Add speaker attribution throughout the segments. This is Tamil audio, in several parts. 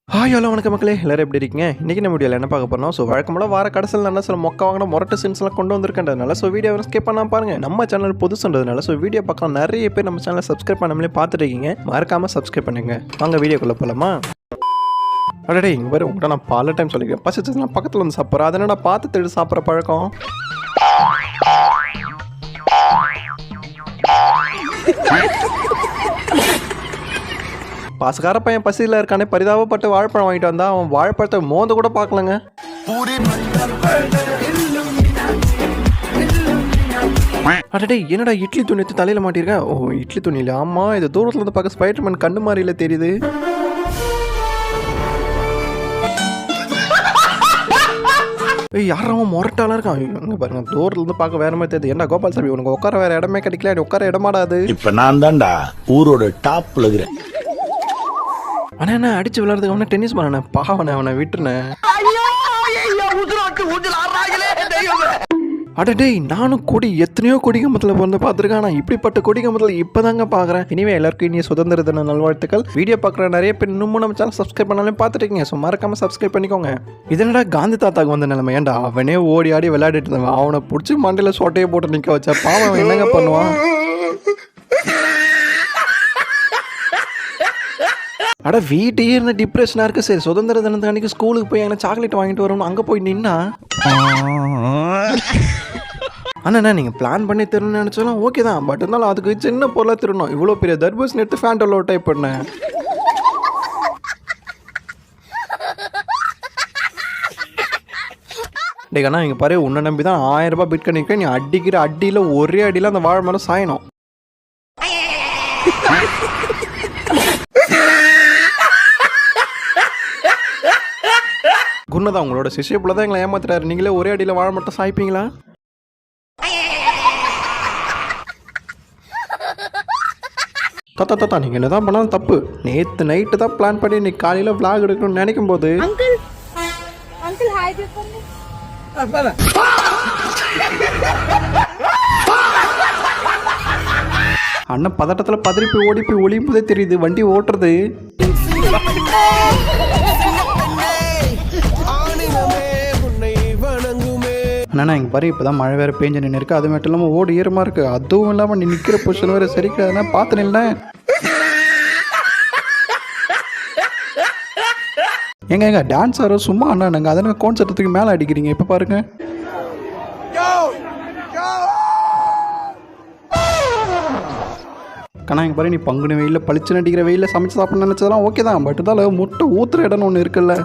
Speaker 1: ஹலோ வணக்கம் மக்களே, எல்லாரும் எப்படி இருக்கீங்க? இன்றைக்கி நம்ம வீடியோவில் என்ன பார்க்க போகிறோம்? ஸோ வழக்கம்போல வார கடைசியில் நல்லா சில மொக்க வாங்கின மொரட்டு சீன்ஸ்லாம் கொண்டு வந்திருக்கேன்றதுனால ஸோ வீடியோ ஸ்கிப் பண்ணாமல் பாருங்கள். நம்ம சேனல் புதுசுன்றதுனால ஸோ வீடியோ பார்க்கலாம் நிறைய பேர் நம்ம சேனலை சப்ஸ்கிரைப் பண்ணாமலே பார்த்துட்டு இருக்கீங்க. மறக்காமல் சப்ஸ்கிரைப் பண்ணுங்க. வாங்க வீடியோக்குள்ளே போகலாமா? அடடே இங்கே பாரு, உங்கள்கிட்ட நான் பல டைம் சொல்லிக்கிறேன், பசிச்சதுலாம் பக்கத்தில் வந்து சாப்பிட்றேன். அதை என்னடா பார்த்து தேடி சாப்பிட்ற பழக்கம்? பாசக்கார பையன் பசியில் இருக்கானே பரிதாபப்பட்டு வாழைப்பழம் வாங்கிட்டு வந்தா அவன் வாழைப்பழத்தை மோந்து கூட பார்க்கலங்க. அடடே என்னடா இட்லி துணி எடுத்து தலையில மாட்டிருக்க? ஓ இட்லி துணியில. ஆமா, இது தூரத்துல இருந்து பார்க்க ஸ்பைடர்மேன் கண்ணு மாதிரில தெரியுது. யாரும் மொரட்டாலாம் இருக்கான். இங்க பாருங்க, தூரத்துல இருந்து பார்க்க வேற மாதிரி தெரியுது. என்ன கோபால் சாமி, உனக்கு உட்கார வேற இடமே கிடைக்கல, நீ உட்கார இடமாடாது.
Speaker 2: இப்ப நான் தான்டா ஊரோட டாப்ல இருக்கிறேன்.
Speaker 1: ஆனா என்ன அடிச்சு விளையாடுறதுக்கு அவனை டென்னிஸ் பண்ண பாவனை, அவனை விட்டுனேன். அடடே நானும் கொடி எத்தனையோ கொடி கம்பத்தில் பிறந்து பார்த்துருக்கேன். ஆனால் இப்படிப்பட்ட கொடி கம்பத்தில் இப்போதாங்க பார்க்குறேன். இனிமே எல்லாருக்கும் இனிய சுதந்திர தின நல்வாழ்த்துக்கள். வீடியோ பார்க்குற நிறைய பேர் இன்னும் நம்ம சேனல் சப்ஸ்கிரைப் பண்ணாலும் பார்த்துருக்கீங்க. ஸோ மறக்காம சப்ஸ்கிரைப் பண்ணிக்கோங்க. இதனடா காந்தி தாத்தாக்கு வந்த நிலைமை. ஏன்டா அவனே ஓடி ஆடி விளையாடிட்டு இருந்தான். அவனை பிடிச்சி மண்டையில் சொட்டையை போட்டு நிற்க வச்சா பாவம் என்னங்க பண்ணுவான்? அட வீட்டையே இருந்த டிப்ரெஷனாக இருக்குது. சரி சுதந்திர தினத்து அன்றைக்கி ஸ்கூலுக்கு போய் எங்கன்னா சாக்லேட் வாங்கிட்டு வரணும். அங்கே போய் நின்னா அண்ணா நீங்கள் பிளான் பண்ணி தரணும்னு நினச்சாலும் ஓகே தான். பட் இருந்தாலும் அதுக்கு சின்ன பொருளாக திருடணும். இவ்வளோ பெரிய தர்பூசணி எடுத்து ஃபேண்டோல டைப் பண்ணேன். டேக்கண்ணா இங்கே பாரு, உன்னை நம்பி தான் 1000 ரூபாய் பிட் பண்ணியிருக்கேன். நீ அடிக்கிற அடியில் ஒரே அடியில் அந்த வாழை மரம் சாயணும். குன்னதான் உங்களோட சிஷியப்புல தான் எங்களை ஏமாத்துறாரு. நீங்களே ஒரே அடியில் வாழை மட்டும் சாய்ப்பீங்களா? தாத்தா தாத்தா நீங்கள் என்ன தான் பண்ணாலும் தப்பு. நேற்று நைட்டு தான் பிளான் பண்ணி இன்னைக்கு காலையில் விளாக் எடுக்கணும்னு நினைக்கும் போது அண்ணன் பதட்டத்தில் பதறி போய் ஓடி போய் ஒளியும்போதே தெரியுது வண்டி ஓட்டுறது. அண்ணா இங்கே பாரு, இப்போ தான் மழை வேறு பேஞ்சு நின்று இருக்குது. அது மட்டும் இல்லாமல் ஓடு ஈரமாக இருக்குது. அதுவும் இல்லாமல் நீ நிற்கிற பொசிஷன் வேறு சரிக்காதுன்னா பார்த்து நில்ல. எங்க டான்ஸ் ஆரோ சும்மா அண்ணா நாங்கள் அதனால் கான்செப்ட்டுக்கு மேலே அடிக்கிறீங்க. இப்போ பாருங்க, கண்ணா இங்கே பாரு, நீ பங்குனி வெயிலில் பளிச்சு நடிக்கிற வெயிலில் சமைச்சு சாப்பிட்ணுன்னு நினச்சதெல்லாம் ஓகே தான். பட் இருந்தாலும் முட்டை ஊற்றுற இடம்னு ஒன்று இருக்குல்ல.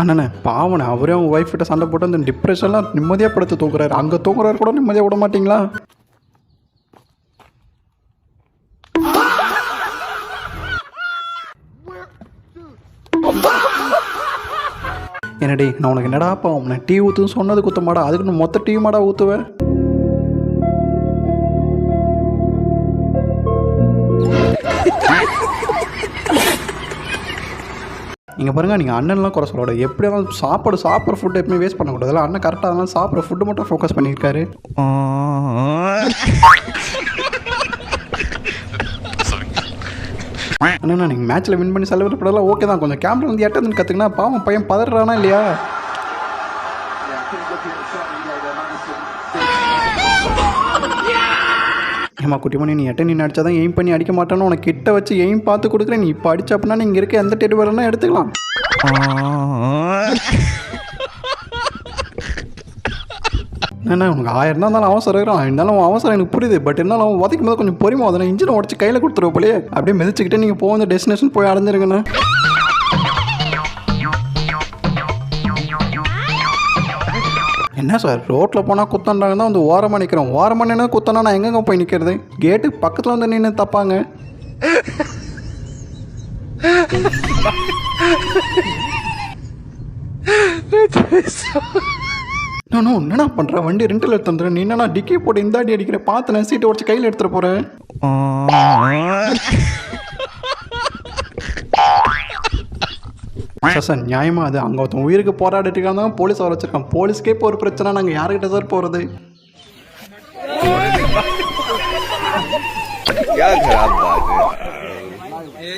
Speaker 1: அண்ணே பாவனை அவரே அவங்க ஒய்ஃப் கிட்ட சண்டை போட்டு அந்த டிப்ரெஷன்லாம் நிம்மதியாக படுத்து தூக்குறாரு. அங்கே தூக்குறாரு கூட நிம்மதியாக விட மாட்டிங்களா? என்னடி நான் உனக்கு என்னடா பாவம், நான் டீ ஊற்றுன்னு சொன்னது குத்தமாடா, அதுக்கு நான் மொத்த டீ மாடா ஊற்றுவேன். நீங்கள் பாருங்கள், நீங்கள் அண்ணன்லாம் குறை சொல்லோட எப்படி இருந்தாலும் சாப்பிட்ற ஃபுட்டு எப்பவுமே வேஸ்ட் பண்ணக்கூடாது. இல்லை அண்ணன் கரெக்டாக இருந்தாலும் சாப்பிட்ற ஃபுட்டு மட்டும் ஃபோக்கஸ் பண்ணியிருக்காரு. அண்ணா நீங்கள் மேட்ச்சில் வின் பண்ணி செலிப்ரேட் பண்ணலாம் ஓகே தான். கொஞ்சம் கேமரா வந்து எட்டதுன்னு கற்றுக்கினா பாவம் பையன் பதறானா இல்லையா? ஏமா குட்டிமணி, நீ எட்ட நீ அடிச்சா தான் எய்ம் பண்ணி அடிக்க மாட்டான்னு உனக்கு கிட்ட வச்சு எய்ம் பார்த்து கொடுக்குறேன். நீ இப்போ அடிச்ச அப்படின்னா நீங்கள் இருக்க எந்த டெடி வேலைன்னா எடுத்துக்கலாம். என்ன உனக்கு 1000 தான் இருந்தாலும் அவசரம் இருக்கிறான். இருந்தாலும் அவசரம் எனக்கு புரியுது. பட் இருந்தாலும் அவன் உதைக்கும் போது கொஞ்சம் பொறுமை. அதனால் இன்ஜினை உடச்சி கையில் கொடுத்துருவோம் போலே. அப்படியே மிதிச்சுக்கிட்டே நீங்கள் போக டெஸ்டினேஷன் போய் அடைஞ்சிருங்கண்ணா. என்ன சார் ரோட்டில் போனால் குத்தண்டாங்க தான் வந்து ஓரமாக நிற்கிறோம். ஓரமாக நின்று குத்தனா நான் எங்கெங்க போய் நிற்கிறது? கேட்டு பக்கத்தில் வந்து நின்று தப்பாங்க. நானும் என்னடா பண்ணுறேன், வண்டி ரெண்டில் எடுத்து வந்துடுறேன். நீ என்னன்னா டிக்கி போட்டு இந்த அடி அடிக்கிற பார்த்து நான் சீட்டை உடச்சி கையில் எடுத்துகிட்டு போகிறேன். சார் நியாயமா அது அங்கே ஒருத்தன் உயிருக்கு போராடிட்டு இருக்காங்க, போலீஸ் வர வச்சிருக்கான். போலீஸ்க்கே இப்போ ஒரு பிரச்சனை, நாங்கள் யாருக்கிட்ட சார் போகிறது?
Speaker 3: क्या खराब बात है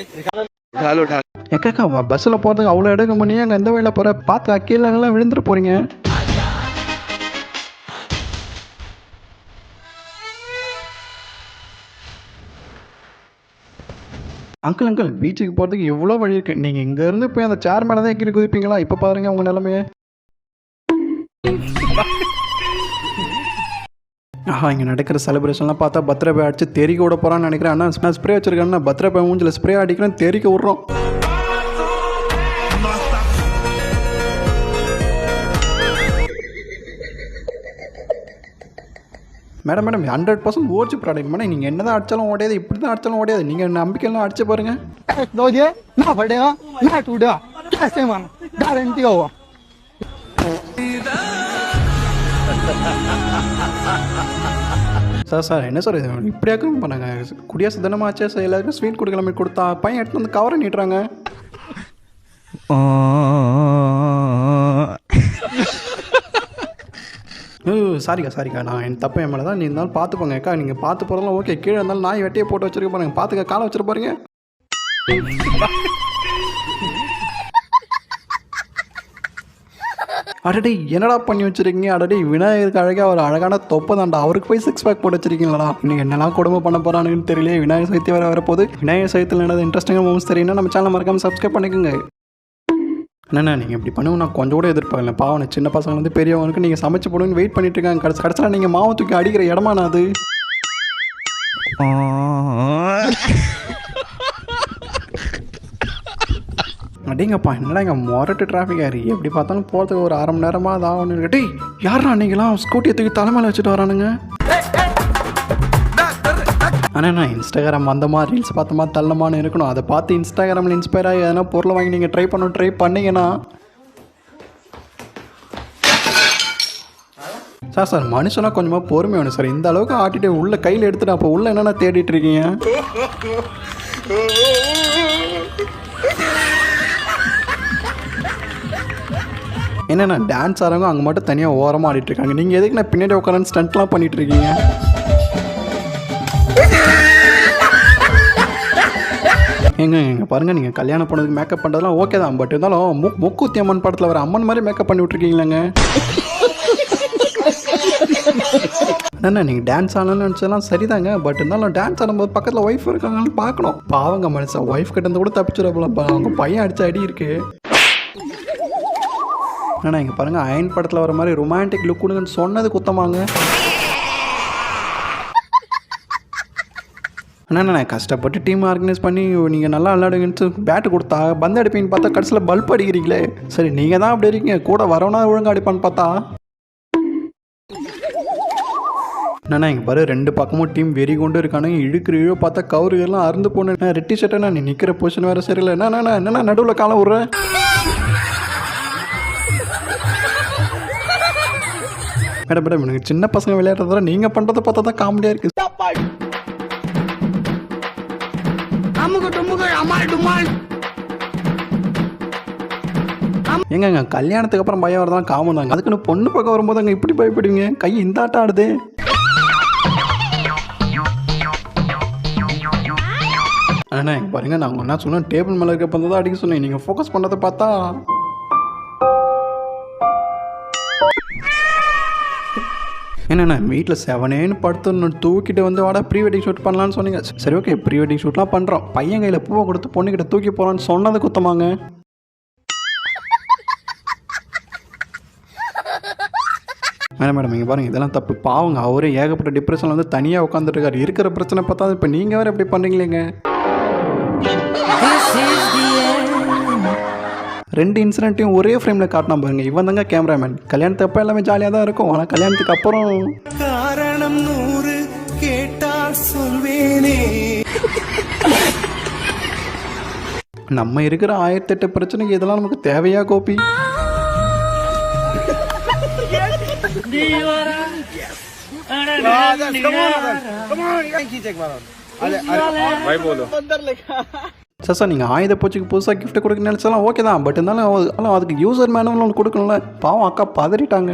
Speaker 3: उठा लो उठा
Speaker 1: எக்கா பஸ்ஸில் போகிறதுக்கு அவ்வளோ எடுக்க முடியும் அங்கே எந்த வழியில் போகிற பார்த்து கீழெல்லாம் விழுந்துட்டு போகிறீங்க. அங்கிள் பீச்சுக்கு போகிறதுக்கு எவ்வளோ வழி இருக்குது. நீங்கள் இங்கேருந்து போய் அந்த சேர் மேலே தான் கீழே குதிப்பீங்களா? இப்போ பாருங்கள் உங்கள் நிலைமையே. இங்கே நடக்கிற செலிப்ரேஷன்லாம் பார்த்தா பர்த்டே பாய் அடிச்சு தெறிக்க விட போகிறான்னு நினைக்கிறேன். ஆனால் நான் ஸ்ப்ரே வச்சிருக்கேன்னா பர்த்டே பாய் மூஞ்சில் ஸ்ப்ரே அடிக்கிறேன் தெறிக்க விட்றோம். மேடம் 100% ஓடிச்சு ப்ராடக்ட் மேடம். நீங்கள் என்ன தான் அடித்தாலும் ஓடையாது, இப்படி தான் அடித்தாலும் ஓடையாது. நீங்கள் நம்பிக்கையெல்லாம் அடிச்சு பாருங்க. சார் என்ன சார் இது இப்படியாக்கும் பண்ணாங்க? குடியாசு தினமாச்சே சார், எல்லாருக்கும் ஸ்வீட் கொடுக்கலாமே கொடுத்தா பையன் எடுத்து வந்து கவரை நீட்டுறாங்க. சாரிக்கா நான் என் தப்பு என் மேலே தான். நீ இருந்தாலும் பார்த்துப்போங்க அக்கா. நீங்கள் பார்த்து போகிறதெல்லாம் ஓகே. கீழே இருந்தாலும் நாய் வெட்டியை போட்டு வச்சிருக்க பாருங்க. பார்த்துக்க காலை வச்சிரு பாருங்க. அடடே என்னடா பண்ணி வச்சிருக்கீங்க? அடடே விநாயகருக்கு அழகாக ஒரு அழகான தொப்பை தாண்டா. அவருக்கு போய் 6 பேக் போட்டு வச்சிருக்கீங்களா? இன்னைக்கு என்னெல்லாம் கொடுமை பண்ண போகிறானுன்னு தெரியல. விநாயகர் சதுர்த்தி வரப்போது. விநாயகர் சதுர்த்தியில் என்னது இன்ட்ரெஸ்டிங்காக மூவ்ஸ் தெரியும்னா நம்ம சேனல் மறக்காமல் சப்ஸ்கிரைப் பண்ணிக்கோங்க. என்னண்ணா நீங்கள் இப்படி பண்ணுவோம் நான் கொஞ்சம் கூட எதிர்பார்க்கல. பாவம் சின்ன பசங்க வந்து பெரியவங்களுக்கு நீங்கள் சமைச்சு போடுன்னு வெயிட் பண்ணிட்டு இருக்காங்க. கடைசியில் நீங்கள் மாவு தூக்கி அடிக்கிற இடமாண்ணா அது. அப்படிங்கப்பா என்னடா இங்கே மொரட்டு டிராஃபிக் ஆயிரு. எப்படி பார்த்தாலும் போகிறதுக்கு ஒரு 1/2 மணி நேரமாக அது ஆகணும். டேய் யாரா நீங்களாம் ஸ்கூட்டியை தூக்கி தலைமையில் வச்சுட்டு வரானுங்க? ஆனால் நான் இன்ஸ்டாகிராம் அந்த மாதிரி ரீல்ஸ் பார்த்த மாதிரி தள்ளமானு இருக்கணும். அதை பார்த்து இன்ஸ்டாகிராமில் இன்ஸ்பயர் ஆகி எதனா பொருளை வாங்கி நீங்கள் ட்ரை பண்ணிங்கன்னா சார் மனுஷனா கொஞ்சமாக பொறுமை வேணும் சார். இந்த அளவுக்கு ஆட்டிட்டு உள்ள கையில் எடுத்துட்டு அப்போ உள்ள என்னென்ன தேடிட்டு இருக்கீங்க? என்னென்னா டான்ஸ் ஆடுறவங்க அங்கே மட்டும் தனியாக ஓரமாக ஆடிட்டு இருக்காங்க. நீங்கள் எதுக்கு நான் பின்னாடி உட்காரன்னு ஸ்டண்ட்லாம் பண்ணிட்டு இருக்கீங்க? எங்க பாருங்கள், நீங்கள் கல்யாணம் பண்ணதுக்கு மேக்கப் பண்ணுறதுலாம் ஓகே தான். பட் இருந்தாலும் முக்கூத்தி அம்மன் படத்தில் வர அம்மன் மாதிரி மேக்கப் பண்ணி விட்ருக்கீங்களாங்க. அண்ணா நீங்கள் டான்ஸ் ஆடணும்னு நினச்சதெல்லாம் சரிதாங்க. பட் இருந்தாலும் டான்ஸ் ஆடும்போது பக்கத்தில் ஒய்ஃப் இருக்காங்கன்னு பார்க்கணும். பாவங்க மனுஷன் ஒய்ஃப் கிட்ட இருந்து கூட தப்பிச்சிடப்போல. அவங்க பையன் அடிச்ச அடி இருக்கு. அண்ணா இங்கே பாருங்கள், அயன் படத்தில் வர மாதிரி ரொமான்டிக் லுக் கொடுங்கன்னு சொன்னது குத்தமாங்க. அண்ணா கஷ்டப்பட்டு டீம் ஆர்கனைஸ் பண்ணி நீங்கள் நல்லா விளையாடுங்கன்னு பேட்டு கொடுத்தா பந்து அடிப்பீங்கன்னு பார்த்தா கடைசியில் பல்ப் அடிக்கிறீங்களே. சரி நீங்கள் தான் அப்படி இருக்கீங்க, கூட வரவனா ஒழுங்காக அடிப்பான்னு பார்த்தா. அண்ணா இங்கே பாரு 2 பக்கமும் டீம் வெறி கொண்டு இருக்கானுங்க. இழுக்கிற பார்த்தா கவுருகெல்லாம் அருந்து போனேன். ரெட்டி ஷர்ட்டா நீ நிற்கிற பொசிஷன் வேறு சரியில்லை. என்னண்ணா நடுவில் காலம் விட்ற? மேடம் எனக்கு சின்ன பசங்க விளையாடுறத நீங்கள் பண்ணுறதை பார்த்தா தான் காமெடியாக இருக்குது. எங்க கல்யாணத்துக்கு அப்புறம் பயம் வரதான் காமன் தாங்க. அதுக்குன்னு பொண்ணு பக்கம் வரும்போது அங்கே இப்படி பயப்படுவீங்க? கை இந்த ஆட்டம் ஆடுது. அண்ணா பாருங்க, நான் என்ன சொன்னேன், டேபிள் மேலே இருக்க பந்து தான் அடிக்க சொன்னேன். நீங்கள் ஃபோக்கஸ் பண்ணுறதை பார்த்தா என்னண்ணா வீட்டில் 7 படுத்து தூக்கிட்டு வந்து வாடா ப்ரீ வெட்டிங் ஷூட் பண்ணலான்னு சொன்னீங்க. சரி ஓகே, ப்ரீ வெட்டிங் ஷூட்லாம் பண்ணுறோம். பையன் கையில் பூவை கொடுத்து பொண்ணுக்கிட்ட தூக்கி போகலான்னு சொன்னது குத்தமாங்க. மேடம் இங்கே பாருங்கள், இதெல்லாம் தப்பு. பாவங்க அவரே ஏகப்பட்ட டிப்ரெஷனில் வந்து தனியாக உட்காந்துட்டு இருக்காரு. இருக்கிற பிரச்சனை பார்த்தா இப்போ நீங்கள் வேறு எப்படி பண்ணுறீங்களேங்க? 2 இன்சிடென்ட்டையும் ஒரே ஃப்ரேமில் காட்டினா பாருங்க. இவன் தாங்க கேமராமேன். கல்யாணத்துக்கு அப்போ எல்லாமே ஜாலியாக தான் இருக்கும். ஆனால் கல்யாணத்துக்கு அப்புறம் காரணம் 100 கேட்டால் சொல்வேனே. நம்ம இருக்கிற 1008 பிரச்சனைக்கு இதெல்லாம் நமக்கு தேவையா கோபி? சார் நீங்கள் ஆயுத பூச்சிக்கு புதுசாக கிஃப்ட் கொடுக்க நினச்சாலும் ஓகே தான். பட் இருந்தாலும் அதுக்கு யூசர் மேனுவல் ஒன்று கொடுக்கணும்ல. பாவம் அக்கா பதறிட்டாங்க.